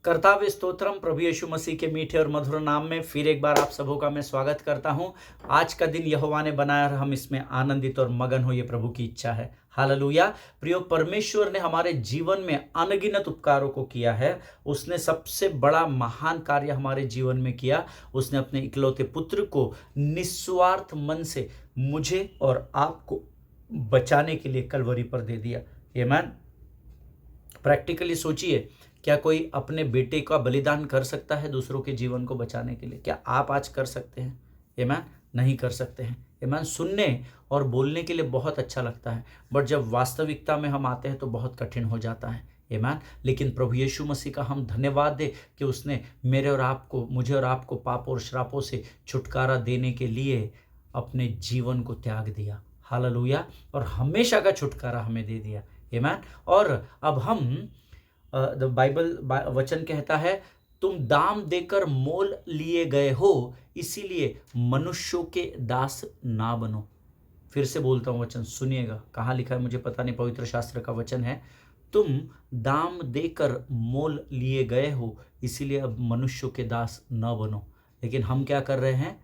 कर्तावे स्तोत्रम प्रभु यीशु मसीह के मीठे और मधुर नाम में फिर एक बार आप सबों का मैं स्वागत करता हूं। आज का दिन यहोवा ने बनाया और हम इसमें आनंदित और मगन हो, ये प्रभु की इच्छा है। हालेलुया। प्रियो, परमेश्वर ने हमारे जीवन में अनगिनत उपकारों को किया है। उसने सबसे बड़ा महान कार्य हमारे जीवन में किया। उसने अपने इकलौते पुत्र को निस्वार्थ मन से मुझे और आपको बचाने के लिए कलवरी पर दे दिया। आमीन। प्रैक्टिकली सोचिए, क्या कोई अपने बेटे का बलिदान कर सकता है दूसरों के जीवन को बचाने के लिए? क्या आप आज कर सकते हैं? आमीन। नहीं कर सकते हैं। आमीन। सुनने और बोलने के लिए बहुत अच्छा लगता है, बट जब वास्तविकता में हम आते हैं तो बहुत कठिन हो जाता है। आमीन। लेकिन प्रभु यीशु मसीह का हम धन्यवाद दे कि उसने मुझे और आपको पाप और श्रापों से छुटकारा देने के लिए अपने जीवन को त्याग दिया। हालेलुया। और हमेशा का छुटकारा हमें दे दिया। आमीन। और अब हम बाइबल वचन कहता है, तुम दाम देकर मोल लिए गए हो, इसीलिए मनुष्यों के दास ना बनो। फिर से बोलता हूं वचन, सुनिएगा। कहाँ लिखा है मुझे पता नहीं, पवित्र शास्त्र का वचन है। तुम दाम देकर मोल लिए गए हो, इसीलिए अब मनुष्यों के दास न बनो। लेकिन हम क्या कर रहे हैं?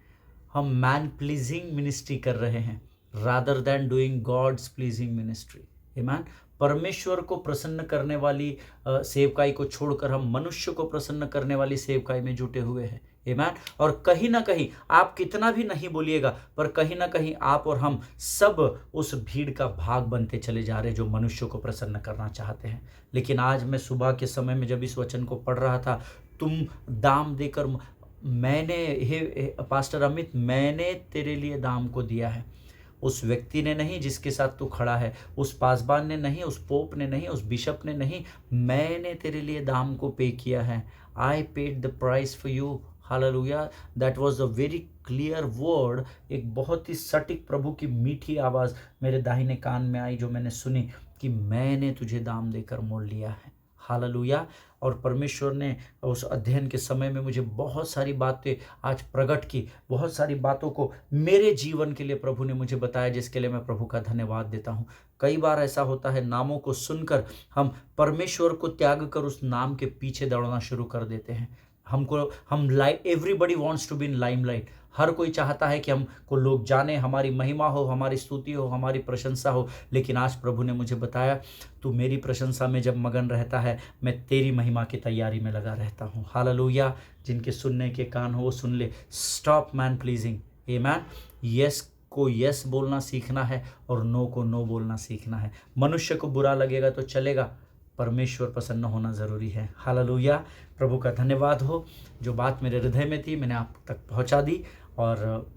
हम मैन प्लीजिंग मिनिस्ट्री कर रहे हैं rather than doing God's pleasing ministry. Amen. परमेश्वर को प्रसन्न करने वाली सेवकाई को छोड़कर हम मनुष्य को प्रसन्न करने वाली सेवकाई में जुटे हुए हैं। आमीन। और कहीं ना कहीं आप कितना भी नहीं बोलिएगा, पर कहीं ना कहीं आप और हम सब उस भीड़ का भाग बनते चले जा रहे हैं जो मनुष्य को प्रसन्न करना चाहते हैं। लेकिन आज मैं सुबह के समय में जब इस वचन को पढ़ रहा था, तुम दाम देकर, हे पास्टर अमित, मैंने तेरे लिए दाम को दिया है। उस व्यक्ति ने नहीं जिसके साथ तू खड़ा है, उस पासबान ने नहीं, उस पोप ने नहीं, उस बिशप ने नहीं, मैंने तेरे लिए दाम को पे किया है। I paid the price for you. Hallelujah. That was a very clear word. एक बहुत ही सटीक प्रभु की मीठी आवाज़ मेरे दाहिने कान में आई, जो मैंने सुनी कि मैंने तुझे दाम देकर मोल लिया है। हालेलुया। और परमेश्वर ने उस अध्ययन के समय में मुझे बहुत सारी बातें आज प्रकट की, बहुत सारी बातों को मेरे जीवन के लिए प्रभु ने मुझे बताया, जिसके लिए मैं प्रभु का धन्यवाद देता हूँ। कई बार ऐसा होता है, नामों को सुनकर हम परमेश्वर को त्याग कर उस नाम के पीछे दौड़ना शुरू कर देते हैं। Everybody wants to be in limelight. हर कोई चाहता है कि हमको लोग जाने, हमारी महिमा हो, हमारी स्तुति हो, हमारी प्रशंसा हो। लेकिन आज प्रभु ने मुझे बताया, तू मेरी प्रशंसा में जब मगन रहता है, मैं तेरी महिमा की तैयारी में लगा रहता हूँ। हालेलुया। जिनके सुनने के कान हो वो सुन ले। Stop man pleasing. आमीन। यस को यस बोलना सीखना है और नो को नो बोलना सीखना है। मनुष्य को बुरा लगेगा तो चलेगा, परमेश्वर प्रसन्न होना ज़रूरी है। हालेलुया। प्रभु का धन्यवाद हो। जो बात मेरे हृदय में थी मैंने आप तक पहुंचा दी। और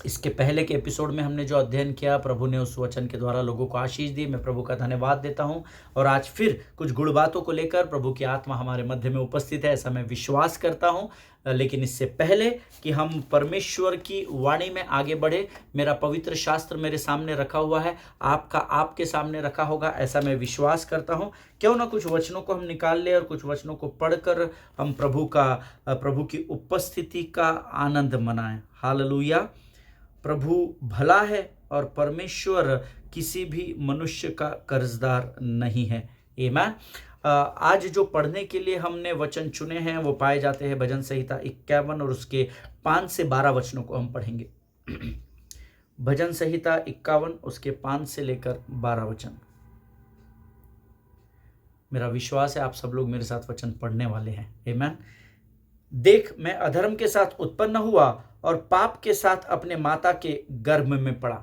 इसके पहले के एपिसोड में हमने जो अध्ययन किया, प्रभु ने उस वचन के द्वारा लोगों को आशीष दी। मैं प्रभु का धन्यवाद देता हूं। और आज फिर कुछ गुड़ बातों को लेकर प्रभु की आत्मा हमारे मध्य में उपस्थित है, ऐसा मैं विश्वास करता हूं। लेकिन इससे पहले कि हम परमेश्वर की वाणी में आगे बढ़े, मेरा पवित्र शास्त्र मेरे सामने रखा हुआ है, आपका आपके सामने रखा होगा, ऐसा मैं विश्वास करता हूं। क्यों ना कुछ वचनों को हम निकाल ले और कुछ वचनों को पढ़कर हम प्रभु की उपस्थिति का आनंद मनाएं। हालेलुया। प्रभु भला है और परमेश्वर किसी भी मनुष्य का कर्जदार नहीं है। आमीन। आज जो पढ़ने के लिए हमने वचन चुने हैं वो पाए जाते हैं भजन संहिता 51 और उसके 5 से 12 वचनों को हम पढ़ेंगे। भजन संहिता 51 उसके 5 से लेकर 12 वचन। मेरा विश्वास है आप सब लोग मेरे साथ वचन पढ़ने वाले हैं। आमीन। देख, मैं अधर्म के साथ उत्पन्न हुआ और पाप के साथ अपने माता के गर्भ में पड़ा।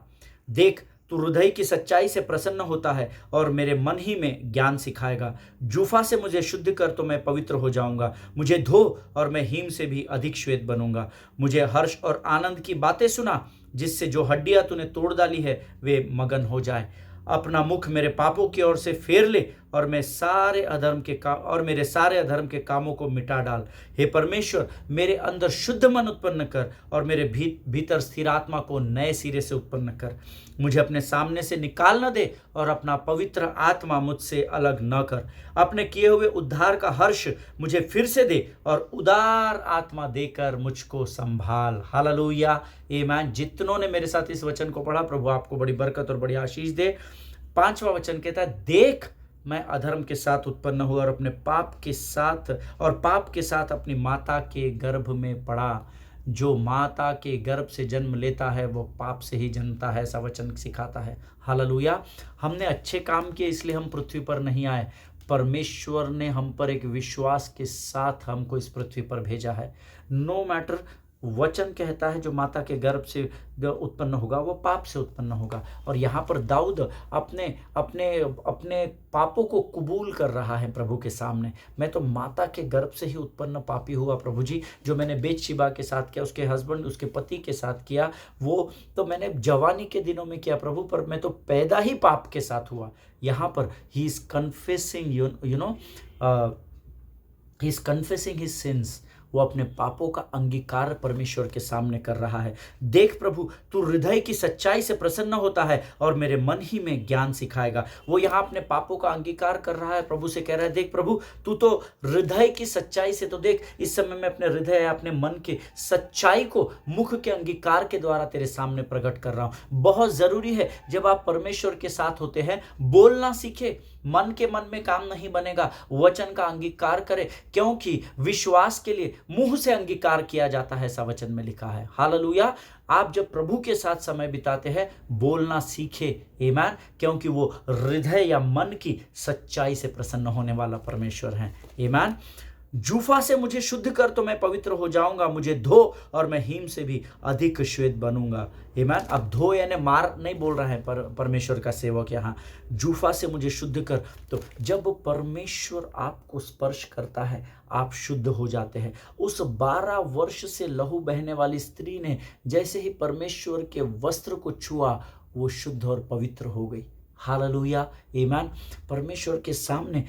देख, तू हृदय की सच्चाई से प्रसन्न होता है और मेरे मन ही में ज्ञान सिखाएगा। जूफा से मुझे शुद्ध कर तो मैं पवित्र हो जाऊंगा। मुझे धो और मैं हिम से भी अधिक श्वेत बनूंगा। मुझे हर्ष और आनंद की बातें सुना, जिससे जो हड्डियां तूने तोड़ डाली है वे मगन हो जाए। अपना मुख मेरे पापों की ओर से फेर ले और मेरे सारे अधर्म के कामों को मिटा डाल। हे परमेश्वर, मेरे अंदर शुद्ध मन उत्पन्न कर और मेरे भीतर स्थिर आत्मा को नए सिरे से उत्पन्न कर। मुझे अपने सामने से निकाल न दे और अपना पवित्र आत्मा मुझसे अलग न कर। अपने किए हुए उद्धार का हर्ष मुझे फिर से दे और उदार आत्मा देकर मुझको संभाल। हालेलुया। आमीन। जितनों ने मेरे साथ इस वचन को पढ़ा, प्रभु आपको बड़ी बरकत और बड़ी आशीष दे। 5वां वचन कहता है, देख, मैं अधर्म के साथ उत्पन्न हुआ और पाप के साथ अपनी माता के गर्भ में पड़ा। जो माता के गर्भ से जन्म लेता है वो पाप से ही जन्मता है, ऐसा वचन सिखाता है। हालेलुया। हमने अच्छे काम किए इसलिए हम पृथ्वी पर नहीं आए। परमेश्वर ने हम पर एक विश्वास के साथ हमको इस पृथ्वी पर भेजा है। नो मैटर, वचन कहता है जो माता के गर्भ से उत्पन्न होगा वो पाप से उत्पन्न होगा। और यहाँ पर दाऊद अपने अपने अपने पापों को कबूल कर रहा है प्रभु के सामने। मैं तो माता के गर्भ से ही उत्पन्न पापी हुआ प्रभु जी। जो मैंने बेतशिबा के साथ किया, उसके हस्बैंड उसके पति के साथ किया, वो तो मैंने जवानी के दिनों में किया प्रभु, पर मैं तो पैदा ही पाप के साथ हुआ। यहाँ पर he is confessing he is confessing his sins. वो अपने पापों का अंगीकार परमेश्वर के सामने कर रहा है। देख प्रभु, तू हृदय की सच्चाई से प्रसन्न होता है और मेरे मन ही में ज्ञान सिखाएगा। वो यहाँ अपने पापों का अंगीकार कर रहा है, प्रभु से कह रहा है, देख प्रभु, तू तो हृदय की सच्चाई से, तो देख इस समय मैं अपने हृदय अपने मन के सच्चाई को मुख के अंगीकार के द्वारा तेरे सामने प्रकट कर रहा हूं। बहुत जरूरी है जब आप परमेश्वर के साथ होते हैं, बोलना सीखे। मन के मन में काम नहीं बनेगा, वचन का अंगीकार करे, क्योंकि विश्वास के लिए मुंह से अंगीकार किया जाता है, ऐसा वचन में लिखा है। हालेलुया। आप जब प्रभु के साथ समय बिताते हैं, बोलना सीखे, आमीन, क्योंकि वो हृदय या मन की सच्चाई से प्रसन्न होने वाला परमेश्वर है। आमीन। जूफा से मुझे शुद्ध कर तो मैं पवित्र हो जाऊंगा, मुझे धो और मैं हिम से भी अधिक श्वेत बनूंगा। आमीन। अब धो यानी मार नहीं बोल रहा है परमेश्वर का सेवक यहाँ, जूफा से मुझे शुद्ध कर। तो जब परमेश्वर आपको स्पर्श करता है आप शुद्ध हो जाते हैं। उस 12 वर्ष से लहू बहने वाली स्त्री ने जैसे ही परमेश्वर के वस्त्र को छुआ, वो शुद्ध और पवित्र हो गई। हालेलुया। आमीन। परमेश्वर के सामने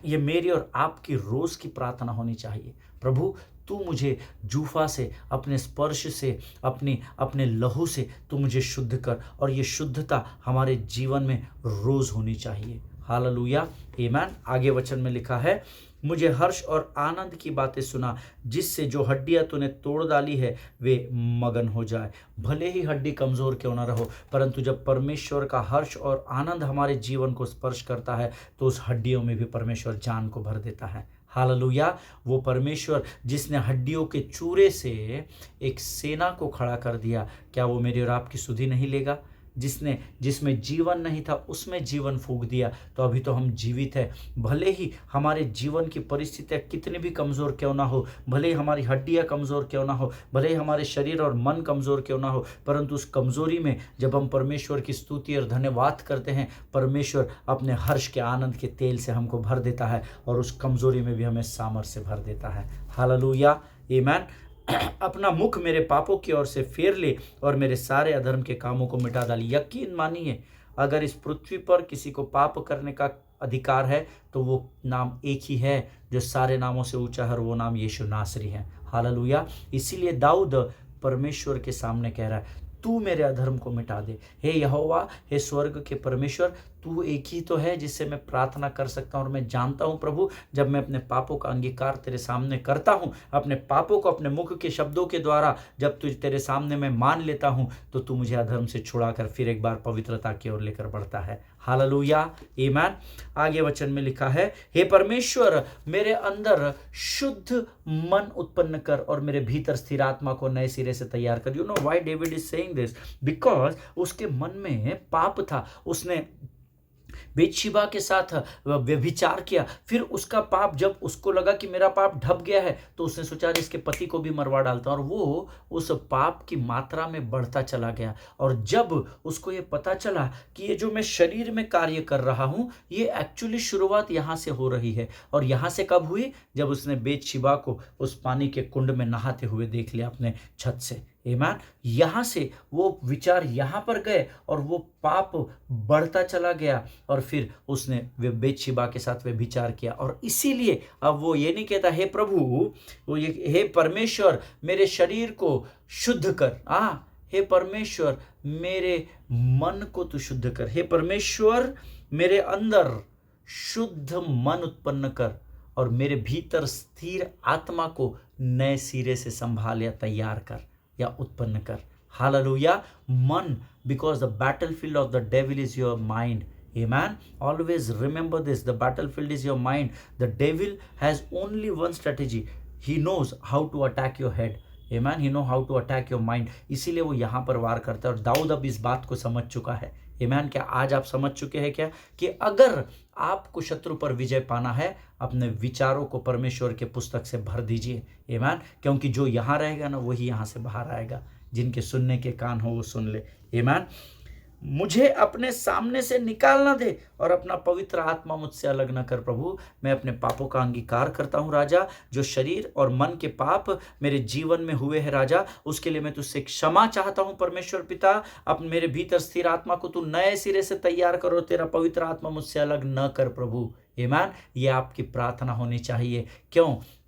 ये मेरी और आपकी रोज की प्रार्थना होनी चाहिए, प्रभु तू मुझे जूफा से, अपने स्पर्श से, अपने लहू से तू मुझे शुद्ध कर, और ये शुद्धता हमारे जीवन में रोज होनी चाहिए। हालेलुया। आमीन। आगे वचन में लिखा है, मुझे हर्ष और आनंद की बातें सुना, जिससे जो हड्डियां तूने तोड़ डाली है वे मगन हो जाए। भले ही हड्डी कमजोर क्यों ना रहो, परंतु जब परमेश्वर का हर्ष और आनंद हमारे जीवन को स्पर्श करता है तो उस हड्डियों में भी परमेश्वर जान को भर देता है। हालेलुया। वो परमेश्वर जिसने हड्डियों के चूरे से एक सेना को खड़ा कर दिया, क्या वो मेरी और आपकी सुधि नहीं लेगा? जिसमें जीवन नहीं था उसमें जीवन फूंक दिया, तो अभी तो हम जीवित है। भले ही हमारे जीवन की परिस्थितियाँ कितनी भी कमज़ोर क्यों ना हो, भले ही हमारी हड्डियाँ कमज़ोर क्यों ना हो, भले ही हमारे शरीर और मन कमज़ोर क्यों ना हो, परंतु उस कमज़ोरी में जब हम परमेश्वर की स्तुति और धन्यवाद करते हैं, परमेश्वर अपने हर्ष के आनंद के तेल से हमको भर देता है और उस कमज़ोरी में भी हमें सामर्थ्य से भर देता है। हालेलुया। आमीन। अपना मुख मेरे पापों की ओर से फेर ले और मेरे सारे अधर्म के कामों को मिटा डाली। यकीन मानिए, अगर इस पृथ्वी पर किसी को पाप करने का अधिकार है तो वो नाम एक ही है जो सारे नामों से ऊंचा है, और वो नाम यीशु नासरी है। हालेलुया। इसीलिए दाऊद परमेश्वर के सामने कह रहा है, तू मेरे अधर्म को मिटा दे। हे यहोवा, हे स्वर्ग के परमेश्वर, तू एक ही तो है जिससे मैं प्रार्थना कर सकता हूँ। और मैं जानता हूँ प्रभु, जब मैं अपने पापों का अंगीकार तेरे सामने करता हूँ, अपने पापों को अपने मुख के शब्दों के द्वारा जब तुझ तेरे सामने मैं मान लेता हूँ, तो तू मुझे अधर्म से छुड़ाकर फिर एक बार पवित्रता की ओर लेकर बढ़ता है। हालेलुया। आमीन। आगे वचन में लिखा है, हे परमेश्वर, मेरे अंदर शुद्ध मन उत्पन्न कर और मेरे भीतर स्थिर आत्मा को नए सिरे से तैयार कर। You know why David is saying this? Because उसके मन में पाप था। उसने बेतशिबा के साथ व्यभिचार किया, फिर उसका पाप, जब उसको लगा कि मेरा पाप ढप गया है, तो उसने सोचा इसके पति को भी मरवा डालता, और वो उस पाप की मात्रा में बढ़ता चला गया। और जब उसको ये पता चला कि ये जो मैं शरीर में कार्य कर रहा हूँ, ये एक्चुअली शुरुआत यहाँ से हो रही है, और यहाँ से कब हुई? जब उसने बेतशिबा को उस पानी के कुंड में नहाते हुए देख लिया अपने छत से। आमीन। यहाँ से वो विचार यहाँ पर गए और वो पाप बढ़ता चला गया, और फिर उसने बेतशिबा के साथ वे विचार किया। और इसीलिए अब वो ये नहीं कहता हे प्रभु, वो ये हे परमेश्वर मेरे शरीर को शुद्ध कर, हे परमेश्वर मेरे मन को तू शुद्ध कर, हे परमेश्वर मेरे अंदर शुद्ध मन उत्पन्न कर और मेरे भीतर स्थिर आत्मा को नए सिरे से संभाल या तैयार कर या उत्पन्न कर। हालेलुया। मन, because the battlefield of the devil is your mind. Amen. Always remember this. The battlefield is your mind. The devil has only one strategy. He knows how to attack your head. Amen. He know how to attack your mind. इसीलिए वो यहाँ पर वार करता है और दाऊद अब इस बात को समझ चुका है. Amen. क्या आज आप समझ चुके हैं क्या कि अगर आपको शत्रु पर विजय पाना है, अपने विचारों को परमेश्वर के पुस्तक से भर दीजिए. Amen. क्योंकि जो यहाँ रहेगा ना वही यहाँ से बाहर आएगा. जिनके सुनने के कान हो वो सुन ले. Amen. मुझे अपने सामने से निकाल ना दे और अपना पवित्र आत्मा मुझसे अलग ना कर प्रभु. मैं अपने पापों का अंगीकार करता हूँ राजा. जो शरीर और मन के पाप मेरे जीवन में हुए हैं राजा, उसके लिए मैं तुझसे क्षमा चाहता हूँ परमेश्वर पिता. अब मेरे भीतर स्थिर आत्मा को तू नए सिरे से तैयार करो. तेरा पवित्र आत्मा मुझसे अलग न कर प्रभु. आमीन. ये आपकी प्रार्थना होनी चाहिए.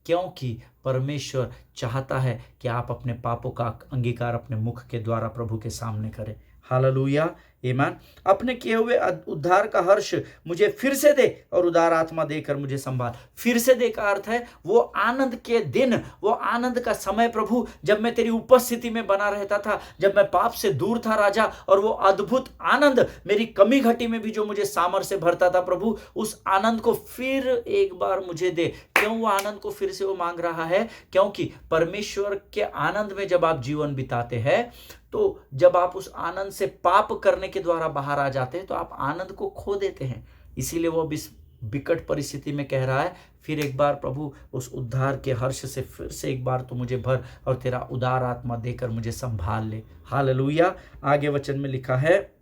क्योंकि परमेश्वर चाहता है कि आप अपने पापों का अंगीकार अपने मुख के द्वारा प्रभु के सामने करें. हालेलुया. आमीन. अपने किए हुए उद्धार का हर्ष मुझे फिर से दे और उदार आत्मा देकर मुझे संभाल. फिर से दे का अर्थ है वो आनंद के दिन, वो आनंद का समय प्रभु, जब मैं तेरी उपस्थिति में बना रहता था, जब मैं पाप से दूर था राजा, और वो अद्भुत आनंद मेरी कमी घटी में भी जो मुझे सामर्थ्य से भरता था प्रभु, उस आनंद को फिर एक बार मुझे दे. क्यों वो आनंद को फिर से वो मांग रहा है? क्योंकि परमेश्वर के आनंद में जब आप जीवन बिताते हैं, तो जब आप उस आनंद से पाप करने के द्वारा बाहर आ जाते हैं तो आप आनंद को खो देते हैं. इसीलिए वो अब इस विकट परिस्थिति में कह रहा है, फिर एक बार प्रभु उस उद्धार के हर्ष से फिर से एक बार तो मुझे भर और तेरा उदार आत्मा देकर मुझे संभाल ले. हालेलुया. आगे वचन में लिखा है,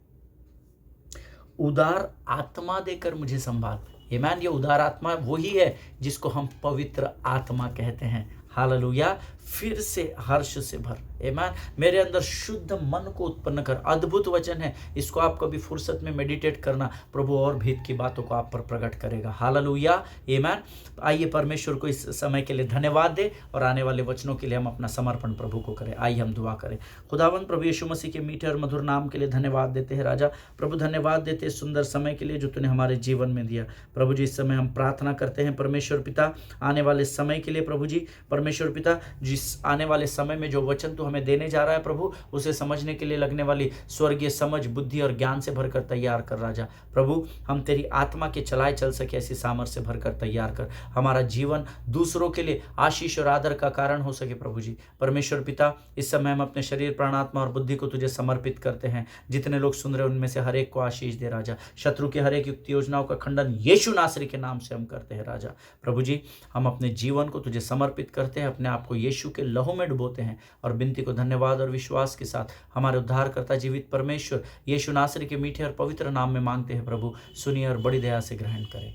उदार आत्मा देकर मुझे संभाल. आमीन. ये उदार आत्मा वही है जिसको हम पवित्र आत्मा कहते हैं. हालेलुया. फिर से हर्ष से भर. आमीन. मेरे अंदर शुद्ध मन को उत्पन्न कर. अद्भुत वचन है. इसको आप कभी फुर्सत में मेडिटेट करना. प्रभु और भेद की बातों को आप पर प्रकट करेगा. हालेलुया. आमीन. आइए परमेश्वर को इस समय के लिए धन्यवाद दे और आने वाले वचनों के लिए हम अपना समर्पण प्रभु को करें. आइए हम दुआ करें. खुदावंद प्रभु यीशु मसीह के मीठे और मधुर नाम के लिए धन्यवाद देते हैं राजा. प्रभु धन्यवाद देते हैं सुंदर समय के लिए जो तूने हमारे जीवन में दिया. प्रभु जी इस समय हम प्रार्थना करते हैं परमेश्वर पिता आने वाले समय के लिए. प्रभु जी परमेश्वर पिता जिस आने वाले समय में जो वचन तू हमें देने जा रहा है प्रभु, उसे समझने के लिए लगने वाली स्वर्गीय समझ, बुद्धि और ज्ञान से भरकर तैयार कर राजा. प्रभु हम तेरी आत्मा के चलाए चल सके ऐसी सामर्थ्य से भरकर तैयार कर. हमारा जीवन दूसरों के लिए आशीष और आदर का कारण हो सके प्रभु जी. परमेश्वर पिता इस समय हम अपने शरीर, प्राण, आत्मा और बुद्धि को तुझे समर्पित करते हैं. जितने लोग सुन रहे उनमें से हर एक को आशीष दे राजा. शत्रु के हर एक युक्ति योजनाओं का खंडन यीशु नासरी के नाम से हम करते हैं राजा. प्रभु जी हम अपने जीवन को तुझे समर्पित करते हैं, अपने आप को यीशु के लहू में डुबोते हैं और विनती को धन्यवाद और विश्वास के साथ हमारे उद्धारकर्ता जीवित परमेश्वर यीशु नासरी के मीठे और पवित्र नाम में मांगते हैं. प्रभु सुनिए और बड़ी दया से ग्रहण करें.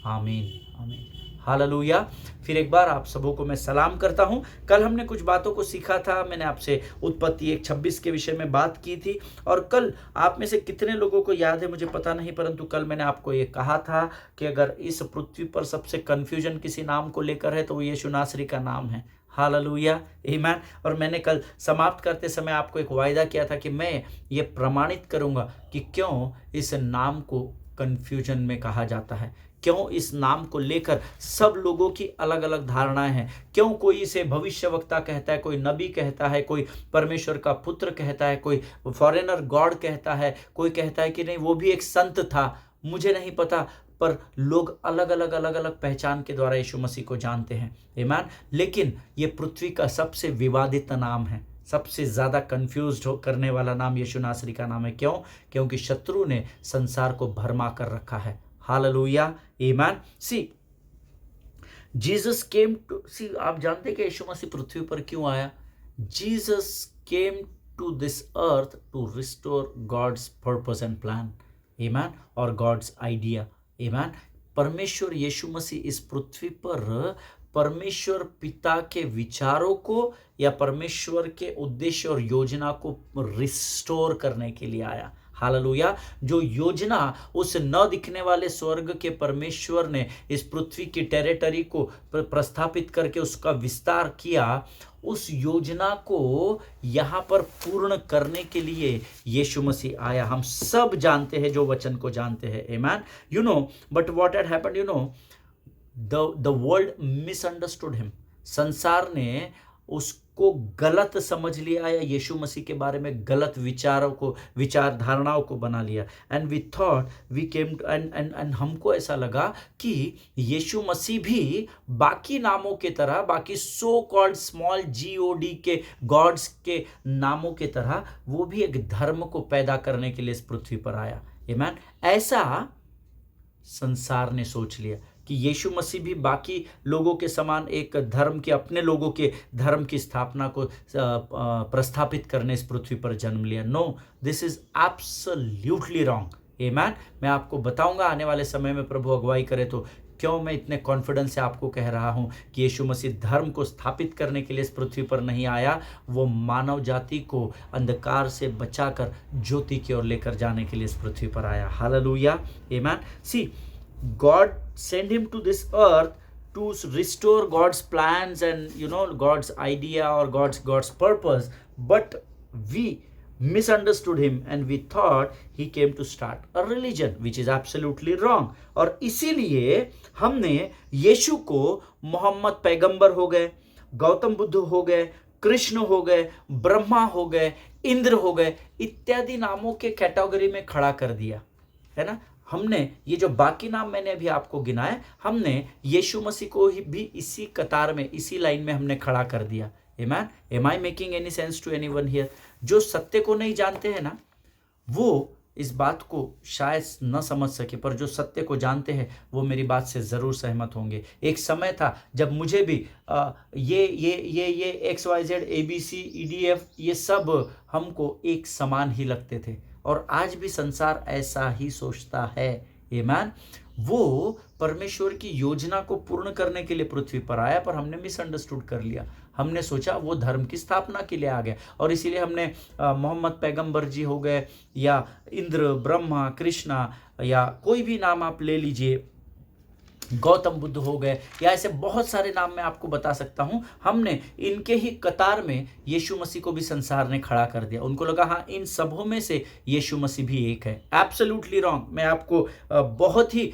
आमीन. आमीन. हालेलुया. फिर एक बार आप सबों को मैं सलाम करता हूं. कल हमने कुछ बातों को सीखा था. मैंने आपसे उत्पत्ति 1:26 के विषय में बात की थी और कल आप में से कितने लोगों को याद है मुझे पता नहीं, परंतु कल मैंने आपको ये कहा था कि अगर इस पृथ्वी पर सबसे कंफ्यूजन किसी नाम को लेकर है तो वो यीशु नासरी का नाम है. हालेलुया. आमीन. और मैंने कल समाप्त करते समय आपको एक वायदा किया था कि मैं ये प्रमाणित करूंगा कि क्यों इस नाम को कंफ्यूजन में कहा जाता है, क्यों इस नाम को लेकर सब लोगों की अलग अलग धारणाएं हैं. क्यों कोई इसे भविष्यवक्ता कहता है, कोई नबी कहता है, कोई परमेश्वर का पुत्र कहता है, कोई फॉरेनर गॉड कहता है, कोई कहता है कि नहीं वो भी एक संत था. मुझे नहीं पता, पर लोग अलग अलग पहचान के द्वारा यीशु मसीह को जानते हैं. आमीन. लेकिन ये पृथ्वी का सबसे विवादित नाम है, सबसे ज़्यादा कंफ्यूज करने वाला नाम यीशु नासरी का नाम है. क्यों? क्योंकि शत्रु ने संसार को भरमा कर रखा है. हालेलुया. आमीन. सी जीसस केम टू सी आप जानते कि यीशु मसीह पृथ्वी पर क्यों आया? Jesus came to this earth to restore God's purpose and plan. Amen. और गॉड्स आइडिया. आमीन. परमेश्वर यीशु मसीह इस पृथ्वी पर परमेश्वर पिता के विचारों को या परमेश्वर के उद्देश्य और योजना को रिस्टोर करने के लिए आया. हालेलुया. जो योजना उस न दिखने वाले स्वर्ग के परमेश्वर ने इस पृथ्वी की टेरिटरी को प्रस्थापित करके उसका विस्तार किया, उस योजना को यहाँ पर पूर्ण करने के लिए यीशु मसीह आया. हम सब जानते हैं जो वचन को जानते हैं. आमीन. You know but what had happened, you know the world misunderstood him. संसार ने को गलत समझ लिया या यीशु मसीह के बारे में गलत विचार धारणाओं को बना लिया। And we thought we came and हमको ऐसा लगा कि यीशु मसीह भी बाकी नामों के तरह, बाकी सो कॉल्ड स्मॉल GOD के गॉड्स के नामों के तरह वो भी एक धर्म को पैदा करने के लिए इस पृथ्वी पर आया। आमीन। ऐसा संसार ने सोच लिया कि यीशु मसीह भी बाकी लोगों के समान एक धर्म के, अपने लोगों के धर्म की स्थापना को प्रस्थापित करने इस पृथ्वी पर जन्म लिया। No, this is absolutely wrong. Amen. मैं आपको बताऊंगा आने वाले समय में, प्रभु अगुवाई करे तो, क्यों मैं इतने कॉन्फिडेंस से आपको कह रहा हूं कि यीशु मसीह धर्म को स्थापित करने के लिए इस पृथ्वी पर नहीं आया, वो मानव जाति को अंधकार से बचाकर ज्योति की ओर लेकर जाने के लिए इस पृथ्वी पर आया। हालेलुया। आमीन। सी, God sent him to this earth to restore God's plans and God's idea or God's purpose, but we misunderstood him and we thought he came to start a religion, which is absolutely wrong। और इसीलिए हमने यीशु को मोहम्मद पैगंबर हो गए, गौतम बुद्ध हो गए, कृष्ण हो गए, ब्रह्मा हो गए, इंद्र हो गए इत्यादि नामों के कैटेगरी में खड़ा कर दिया, है ना। हमने ये जो बाकी नाम मैंने अभी आपको गिनाए, हमने यीशु मसीह को भी इसी कतार में, इसी लाइन में हमने खड़ा कर दिया। Amen. Am I making any sense to anyone here? जो सत्य को नहीं जानते हैं ना, वो इस बात को शायद न समझ सके, पर जो सत्य को जानते हैं वो मेरी बात से ज़रूर सहमत होंगे। एक समय था जब मुझे भी ये XYZ ABC EDF ये सब हमको एक समान ही लगते थे, और आज भी संसार ऐसा ही सोचता है। आमीन। वो परमेश्वर की योजना को पूर्ण करने के लिए पृथ्वी पर आया, पर हमने मिसअंडरस्टूड कर लिया। हमने सोचा वो धर्म की स्थापना के लिए आ गया, और इसीलिए हमने मोहम्मद पैगंबर जी हो गए, या इंद्र, ब्रह्मा, कृष्णा, या कोई भी नाम आप ले लीजिए, गौतम बुद्ध हो गए, या ऐसे बहुत सारे नाम मैं आपको बता सकता हूं। हमने इनके ही कतार में यीशु मसीह को भी संसार ने खड़ा कर दिया। उनको लगा हाँ, इन सबों में से यीशु मसीह भी एक है। Absolutely wrong. मैं आपको बहुत ही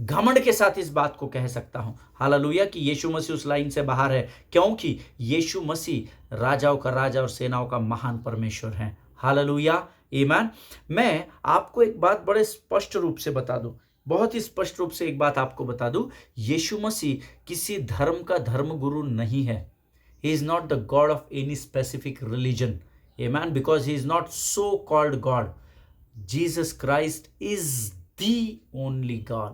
घमंड के साथ इस बात को कह सकता हूं, हालेलुया, कि यीशु मसीह उस लाइन से बाहर है, क्योंकि यीशु मसीह राजाओं का राजा और सेनाओं का महान परमेश्वर है। हालेलुया। आमीन। मैं आपको एक बात बड़े स्पष्ट रूप से बता दूं, बहुत ही स्पष्ट रूप से एक बात आपको बता दूं, यीशु मसीह किसी धर्म का धर्म गुरु नहीं है। He is not the God of any specific religion. आमीन। Because he is not so called God. Jesus Christ is the only God.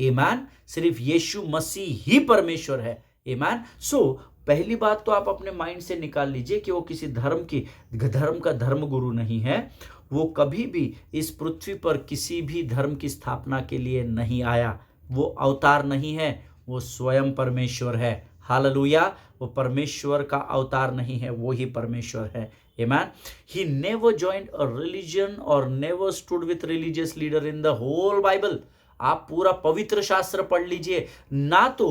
आमीन। सिर्फ यीशु मसीह ही परमेश्वर है। आमीन। सो पहली बात तो आप अपने माइंड से निकाल लीजिए कि वो किसी धर्म का धर्म गुरु नहीं है। वो कभी भी इस पृथ्वी पर किसी भी धर्म की स्थापना के लिए नहीं आया। वो अवतार नहीं है, वो स्वयं परमेश्वर है। हालेलुया। वो परमेश्वर का अवतार नहीं है, वो ही परमेश्वर है। आमीन। He never joined a religion और never stood with religious leader in the whole Bible. आप पूरा पवित्र शास्त्र पढ़ लीजिए, ना तो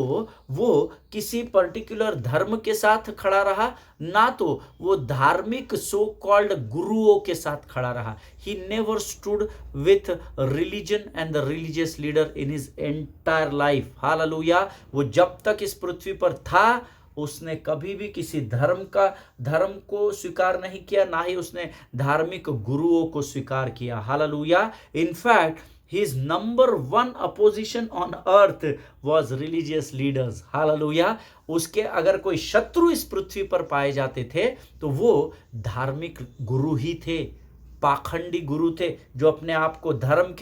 वो किसी पर्टिकुलर धर्म के साथ खड़ा रहा, ना तो वो धार्मिक सो कॉल्ड गुरुओं के साथ खड़ा रहा। He never stood with religion and the religious leader in his entire life. Hallelujah. वो जब तक इस पृथ्वी पर था, उसने कभी भी किसी धर्म को स्वीकार नहीं किया, ना ही उसने धार्मिक गुरुओं को स्वीकार किया। Hallelujah. In fact his number one opposition on earth was religious leaders। Hallelujah. उसके अगर कोई शत्रु इस पृथ्वी पर पाए जाते थे तो वो धार्मिक गुरु ही थे, पाखंडी गुरु थे, जो अपने आप को धर्म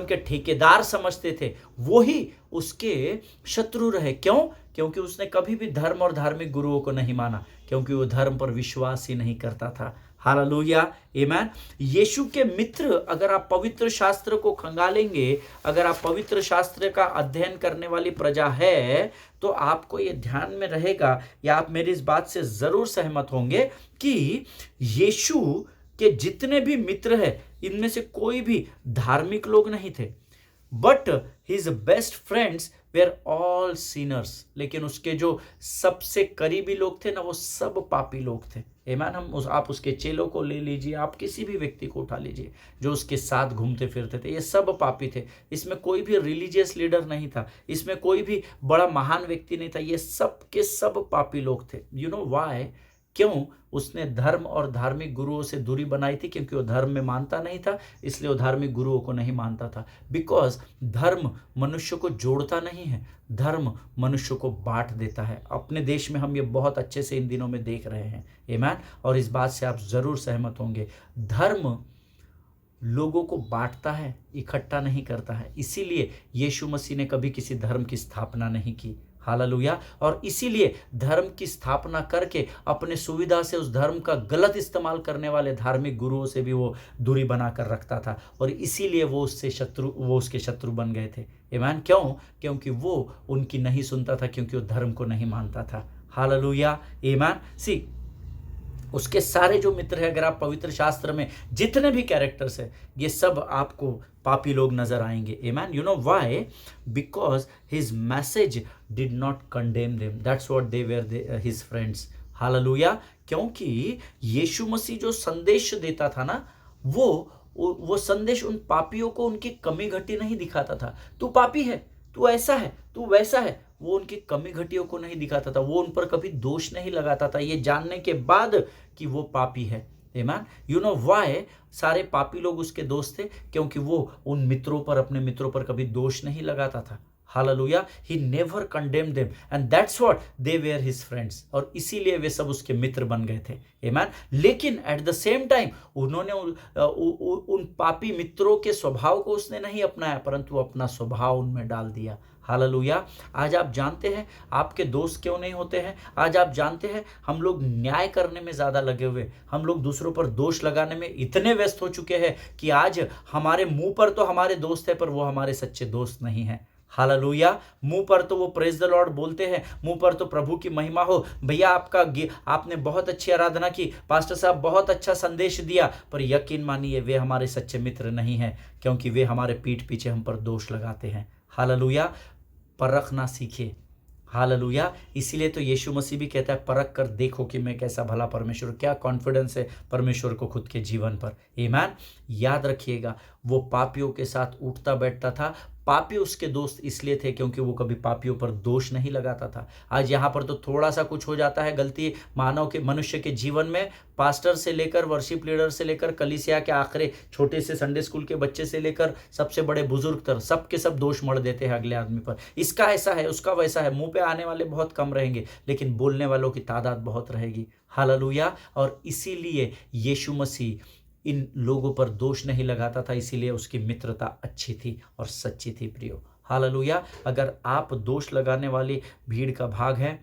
के ठेकेदार समझते थे। वो ही उसके शत्रु रहे। क्यों? क्योंकि उसने कभी भी धर्म और धार्मिक गुरुओं को नहीं माना, क्योंकि वो धर्म पर विश्वास ही नहीं करता था। हालेलुया। आमीन। यीशु के मित्र, अगर आप पवित्र शास्त्र को खंगालेंगे, अगर आप पवित्र शास्त्र का अध्ययन करने वाली प्रजा है, तो आपको ये ध्यान में रहेगा, या आप मेरी इस बात से जरूर सहमत होंगे कि यीशु के जितने भी मित्र हैं, इनमें से कोई भी धार्मिक लोग नहीं थे, but his best friends were all sinners. लेकिन उसके जो सबसे करीबी लोग थे ना, वो सब पापी लोग थे। आमीन। आप उसके चेलों को ले लीजिए, आप किसी भी व्यक्ति को उठा लीजिए जो उसके साथ घूमते फिरते थे, ये सब पापी थे। इसमें कोई भी रिलीजियस लीडर नहीं था, इसमें कोई भी बड़ा महान व्यक्ति नहीं था, ये सब के सब पापी लोग थे। You know why? क्यों? उसने धर्म और धार्मिक गुरुओं से दूरी बनाई थी, क्योंकि वो धर्म में मानता नहीं था, इसलिए वो धार्मिक गुरुओं को नहीं मानता था। बिकॉज धर्म मनुष्य को जोड़ता नहीं है, धर्म मनुष्य को बांट देता है। अपने देश में हम ये बहुत अच्छे से इन दिनों में देख रहे हैं। आमीन। और इस बात से आप जरूर सहमत होंगे, धर्म लोगों को बांटता है, इकट्ठा नहीं करता है। इसीलिए यीशु मसीह ने कभी किसी धर्म की स्थापना नहीं की। हालेलुया। और इसीलिए धर्म की स्थापना करके अपने सुविधा से उस धर्म का गलत इस्तेमाल करने वाले धार्मिक गुरुओं से भी वो दूरी बनाकर रखता था, और इसीलिए वो उसके शत्रु बन गए थे। आमीन। क्यों? क्योंकि वो उनकी नहीं सुनता था, क्योंकि वो धर्म को नहीं मानता था। हालेलुया। आमीन। सी, उसके सारे जो मित्र हैं, अगर आप पवित्र शास्त्र में जितने भी कैरेक्टर्स हैं, ये सब आपको पापी लोग नजर आएंगे। आमीन। You know why? Because his message did not condemn them, that's what they were his friends. Hallelujah. क्योंकि यीशु मसीह जो संदेश देता था ना, वो संदेश उन पापियों को उनकी कमी घटी नहीं दिखाता था। तू पापी है, तू ऐसा है, तू वैसा है, वो उनकी कमी घटियों को नहीं दिखाता था। वो उन पर कभी दोष नहीं लगाता था, ये जानने के बाद कि वो पापी है। आमीन। यू नो व्हाई सारे पापी लोग उसके दोस्त थे? क्योंकि वो उन मित्रों पर, अपने मित्रों पर कभी दोष नहीं लगाता था। Hallelujah. He never condemned them and that's what they were his friends. और इसीलिए वे सब उसके मित्र बन गए थे। आमीन। लेकिन एट द सेम टाइम उन्होंने उन पापी मित्रों के स्वभाव को उसने नहीं अपनाया, परंतु अपना स्वभाव उनमें डाल दिया। हालेलुया। आज आप जानते हैं आपके दोस्त क्यों नहीं होते हैं? आज आप जानते हैं हम लोग न्याय करने में ज्यादा लगे हुए, हम लोग दूसरों पर दोष लगाने में इतने व्यस्त हो चुके हैं कि आज हमारे मुंह पर तो हमारे दोस्त है, पर वो हमारे सच्चे दोस्त नहीं है। हालेलुया। मुंह पर तो वो प्रेज द लॉर्ड बोलते हैं, मुंह पर तो प्रभु की महिमा हो, भैया आपने बहुत अच्छी आराधना की, पास्टर साहब बहुत अच्छा संदेश दिया, पर यकीन मानिए वे हमारे सच्चे मित्र नहीं हैं, क्योंकि वे हमारे पीठ पीछे हम पर दोष लगाते हैं। हालेलुया। परखना सीखे। हालेलुया। इसीलिए तो यीशु मसीह भी कहता है, परख कर देखो कि मैं कैसा भला परमेश्वर। क्या कॉन्फिडेंस है परमेश्वर को खुद के जीवन पर। आमीन। याद रखिएगा, वो पापियों के साथ उठता बैठता था। पापी उसके दोस्त इसलिए थे क्योंकि वो कभी पापियों पर दोष नहीं लगाता था। आज यहाँ पर तो थोड़ा सा कुछ हो जाता है गलती मनुष्य के जीवन में, पास्टर से लेकर वर्शिप लीडर से लेकर कलीसिया के आखिरी छोटे से संडे स्कूल के बच्चे से लेकर सबसे बड़े बुजुर्ग तक सब के सब दोष मढ़ देते हैं अगले आदमी पर। इसका ऐसा है, उसका वैसा है। मुंह पे आने वाले बहुत कम रहेंगे, लेकिन बोलने वालों की तादाद बहुत रहेगी। हालेलुया। और इसीलिए यीशु मसीह इन लोगों पर दोष नहीं लगाता था, इसीलिए उसकी मित्रता अच्छी थी और सच्ची थी। प्रियो, हालेलुया। अगर आप दोष लगाने वाली भीड़ का भाग हैं,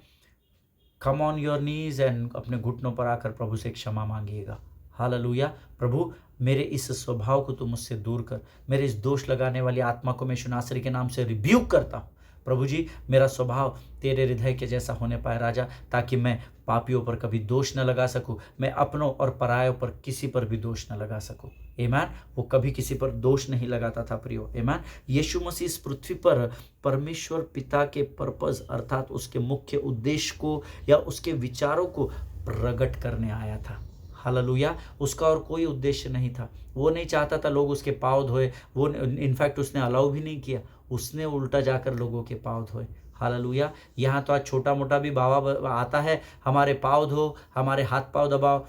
come on your knees and अपने घुटनों पर आकर प्रभु से क्षमा मांगिएगा। हालेलुया। प्रभु, मेरे इस स्वभाव को तू मुझसे दूर कर, मेरे इस दोष लगाने वाली आत्मा को मैं यीशु नासरी के नाम से रिब्यूक करता हूँ। प्रभु जी, मेरा स्वभाव तेरे हृदय के जैसा होने पाए राजा, ताकि मैं पापियों पर कभी दोष न लगा सकूं, मैं अपनों और परायों पर किसी पर भी दोष न लगा सकूं। आमीन। वो कभी किसी पर दोष नहीं लगाता था। प्रियो, आमीन। यीशु मसीह इस पृथ्वी पर परमेश्वर पिता के पर्पस अर्थात उसके मुख्य उद्देश्य को या उसके विचारों को प्रकट करने आया था। हालेलुया। उसका और कोई उद्देश्य नहीं था। वो नहीं चाहता था लोग उसके पाँव धोए, वो इनफैक्ट उसने अलाउ भी नहीं किया, उसने उल्टा जाकर लोगों के पाँव धोए। हालेलुया। यहाँ तो आज छोटा मोटा भी बाबा आता है, हमारे पाँव धो, हमारे हाथ पाँव दबाओ,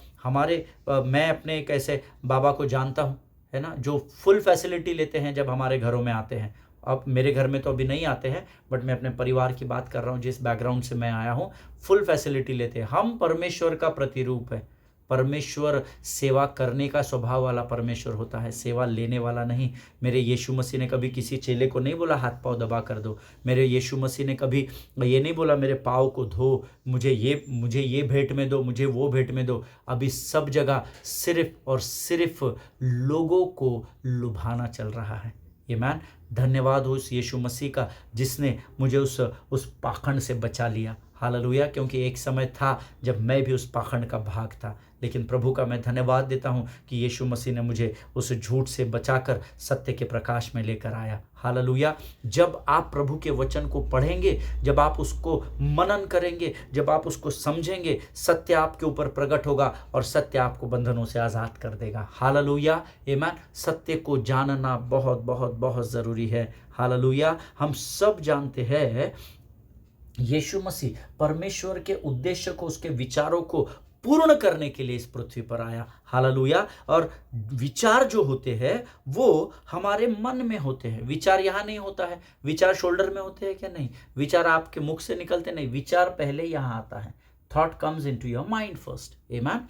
मैं अपने एक ऐसे बाबा को जानता हूँ, है ना, जो फुल फैसिलिटी लेते हैं जब हमारे घरों में आते हैं। अब मेरे घर में तो अभी नहीं आते हैं, बट मैं अपने परिवार की बात कर रहा हूँ, जिस बैकग्राउंड से मैं आया हूँ, फुल फैसिलिटी लेते हैं। हम परमेश्वर का प्रतिरूप है। परमेश्वर सेवा करने का स्वभाव वाला परमेश्वर होता है, सेवा लेने वाला नहीं। मेरे यीशु मसीह ने कभी किसी चेले को नहीं बोला हाथ पाँव दबा कर दो। मेरे यीशु मसीह ने कभी ये नहीं बोला मेरे पाँव को धो, मुझे ये भेंट में दो, मुझे वो भेंट में दो। अभी सब जगह सिर्फ और सिर्फ लोगों को लुभाना चल रहा है। आमीन। धन्यवाद हो उस यीशु मसीह का जिसने मुझे उस पाखंड से बचा लिया। हालेलुया। क्योंकि एक समय था जब मैं भी उस पाखंड का भाग था, लेकिन प्रभु का मैं धन्यवाद देता हूँ कि यीशु मसीह ने मुझे उस झूठ से बचाकर सत्य के प्रकाश में लेकर आया। हालेलुया। जब आप प्रभु के वचन को पढ़ेंगे, जब आप उसको मनन करेंगे, जब आप उसको समझेंगे, सत्य आपके ऊपर प्रकट होगा और सत्य आपको बंधनों से आज़ाद कर देगा। हालेलुया, आमीन। सत्य को जानना बहुत बहुत बहुत ज़रूरी है। हालेलुया। हम सब जानते हैं यीशु मसीह परमेश्वर के उद्देश्य को, उसके विचारों को पूर्ण करने के लिए इस पृथ्वी पर आया। हालेलुया। और विचार जो होते हैं वो हमारे मन में होते हैं। विचार यहाँ नहीं होता है। विचार शोल्डर में होते हैं क्या? नहीं। विचार आपके मुख से निकलते नहीं, विचार पहले यहाँ आता है। Thought comes into your mind first, आमीन।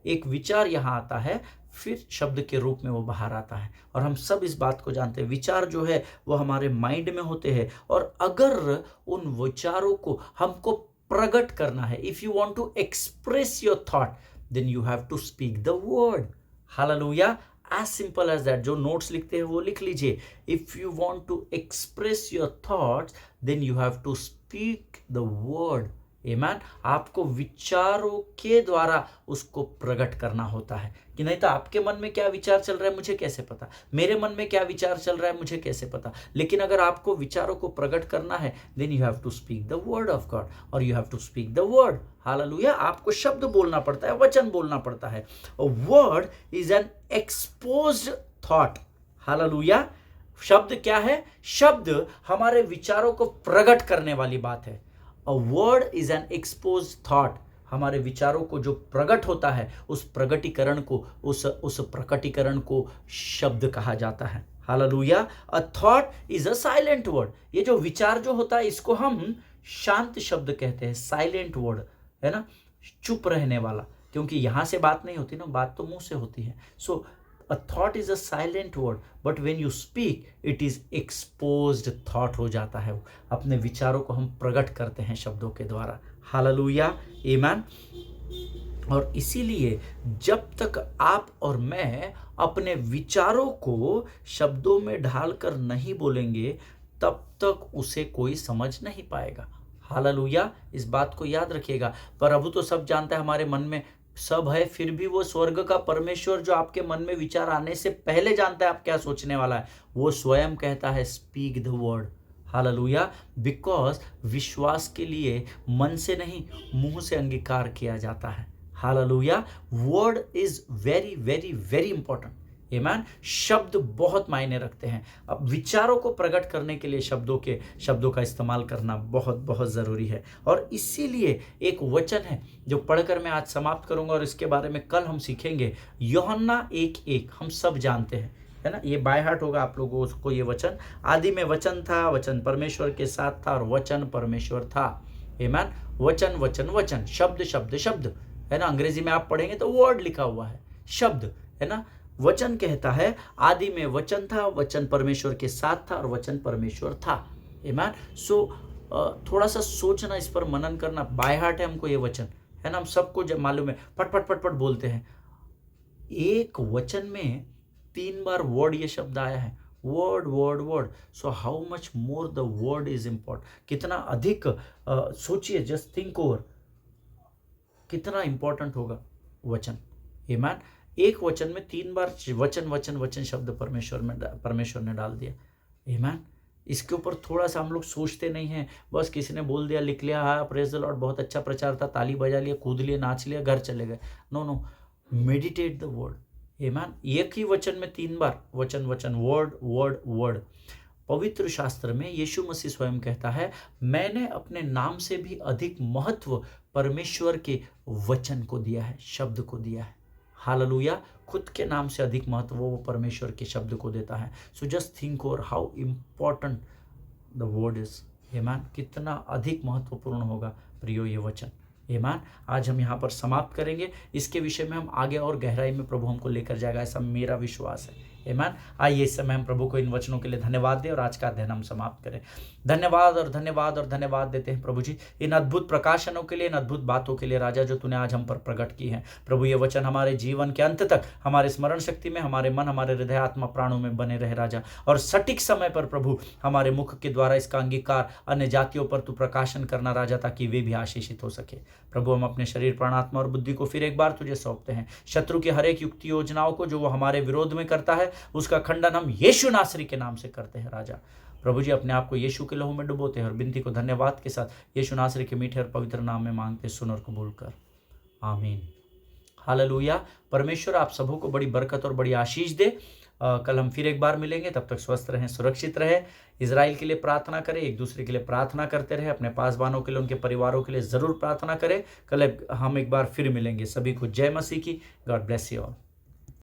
एक विचार यहाँ आता है, फिर शब्द के रूप में वो बाहर आता है। और हम सब इस बात को जानते हैं, विचार जो है वो हमारे माइंड में होते हैं। और अगर उन विचारों को हमको प्रकट करना है, if you want to express your thought, then you have to speak the word. Hallelujah. As simple as that. जो नोट्स लिखते हैं वो लिख लीजिए। If you want to express your thoughts, then you have to speak the word. Amen. आपको विचारों के द्वारा उसको प्रकट करना होता है, कि नहीं तो आपके मन में क्या विचार चल रहा है मुझे कैसे पता, मेरे मन में क्या विचार चल रहा है मुझे कैसे पता। लेकिन अगर आपको विचारों को प्रकट करना है, then you have to speak the word of God, और you have to speak the word. हालेलुया। आपको शब्द बोलना पड़ता है, वचन बोलना पड़ता है। Word is an exposed thought. हालेलुया। शब्द क्या है? शब्द हमारे विचारों को प्रकट करने वाली बात है। A word is an exposed thought। हमारे विचारों को जो प्रकट होता है, उस प्रकटीकरण को, उस प्रकटीकरण को शब्द कहा जाता है। Hallelujah. A thought is a silent word। ये जो विचार जो होता है, इसको हम शांत शब्द कहते हैं, साइलेंट वर्ड, है ना, चुप रहने वाला। क्योंकि यहां से बात नहीं होती ना, बात तो मुंह से होती है। सो a thought is a silent word, but when you speak, it is exposed thought हो जाता है। अपने विचारों को हम प्रकट करते हैं शब्दों के द्वारा। हालेलुया, आमीन। और इसीलिए जब तक आप और मैं अपने विचारों को शब्दों में ढालकर नहीं बोलेंगे, तब तक उसे कोई समझ नहीं पाएगा। हालेलुया। इस बात को याद रखिएगा। प्रभु तो सब जानता है, हमारे मन में सब है, फिर भी वो स्वर्ग का परमेश्वर जो आपके मन में विचार आने से पहले जानता है आप क्या सोचने वाला है, वो स्वयं कहता है speak the word. Hallelujah. Because विश्वास के लिए मन से नहीं, मुंह से अंगीकार किया जाता है। Hallelujah. Word is very very very important. आमीन। शब्द बहुत मायने रखते हैं। अब विचारों को प्रकट करने के लिए शब्दों का इस्तेमाल करना बहुत बहुत ज़रूरी है। और इसीलिए एक वचन है जो पढ़कर मैं आज समाप्त करूंगा, और इसके बारे में कल हम सीखेंगे। यूहन्ना 1:1 हम सब जानते हैं, है ना, ये बाय हार्ट होगा आप लोगों को। ये वचन, आदि में वचन था, वचन परमेश्वर के साथ था, और वचन परमेश्वर था। आमीन। वचन वचन वचन, शब्द शब्द शब्द, है ना। अंग्रेजी में आप पढ़ेंगे तो वर्ड लिखा हुआ है, शब्द, है ना। वचन कहता है आदि में वचन था, वचन परमेश्वर के साथ था, और वचन परमेश्वर था। आमीन। सो थोड़ा सा सोचना, इस पर मनन करना। बाय हार्ट है हमको ये वचन, है ना। हम सबको जब मालूम है, फट फट फट फट बोलते हैं। एक वचन में 3 बार वर्ड ये शब्द आया है, word word word. So how much more the word is important. कितना अधिक सोचिए, जस्ट थिंक ओवर, कितना इंपॉर्टेंट होगा वचन। आमीन। एक वचन में 3 बार वचन वचन वचन शब्द परमेश्वर ने डाल दिया। आमीन। इसके ऊपर थोड़ा सा हम लोग सोचते नहीं हैं। बस किसी ने बोल दिया, लिख लिया, हाँ प्रेज द लॉर्ड, बहुत अच्छा प्रचार था, ताली बजा लिया, कूद लिया, नाच लिया, घर चले गए। No no, meditate the word. Amen. एक ही वचन में 3 बार वचन वचन, वर्ड वर्ड वर्ड। पवित्र शास्त्र में यीशु मसीह स्वयं कहता है, मैंने अपने नाम से भी अधिक महत्व परमेश्वर के वचन को दिया है, शब्द को दिया है। हालेलुया। खुद के नाम से अधिक महत्व वो परमेश्वर के शब्द को देता है। So just think over how important the word is. आमीन। कितना अधिक महत्वपूर्ण होगा प्रियो ये वचन। आमीन। आज हम यहाँ पर समाप्त करेंगे। इसके विषय में हम आगे और गहराई में प्रभु हमको लेकर जाएगा, ऐसा मेरा विश्वास है। आमीन। आइए इस समय हम प्रभु को इन वचनों के लिए धन्यवाद दें और आज का अध्ययन हम समाप्त करें। धन्यवाद और धन्यवाद और धन्यवाद देते हैं प्रभु जी इन अद्भुत प्रकाशनों के लिए, इन अद्भुत बातों के लिए राजा, जो तूने आज हम पर प्रकट की है। प्रभु ये वचन हमारे जीवन के अंत तक हमारे स्मरण शक्ति में, हमारे मन, हमारे हृदय, आत्मा, प्राणों में बने रहे राजा, और सटीक समय पर प्रभु हमारे मुख के द्वारा इसका अंगीकार अन्य जातियों पर तू प्रकाशन करना राजा, ताकि वे भी आशीषित हो सके। प्रभु हम अपने शरीर, प्राण, आत्मा और बुद्धि को फिर एक बार तुझे सौंपते हैं। शत्रु की हर एक युक्ति योजनाओं को जो वो हमारे विरोध में करता है, उसका खंडन हम यीशु नासरी के नाम से करते हैं राजा। प्रभु जी अपने आप को यीशु के लहू में डुबोते हैं और बिनती को धन्यवाद के साथ यीशु नासरी के मीठे और पवित्र नाम में मांगते, सुन और कबूल कर, आमीन। हालेलुया। परमेश्वर आप सबों को बड़ी बरकत और बड़ी आशीष दे। कल हम फिर एक बार मिलेंगे, तब तक स्वस्थ रहें, सुरक्षित रहें। इजराइल के लिए प्रार्थना करें, एक दूसरे के लिए प्रार्थना करते रहे, अपने पासवानों के लिए, उनके परिवारों के लिए जरूर प्रार्थना करें। कल हम एक बार फिर मिलेंगे। सभी को जय मसीह की। God bless you all.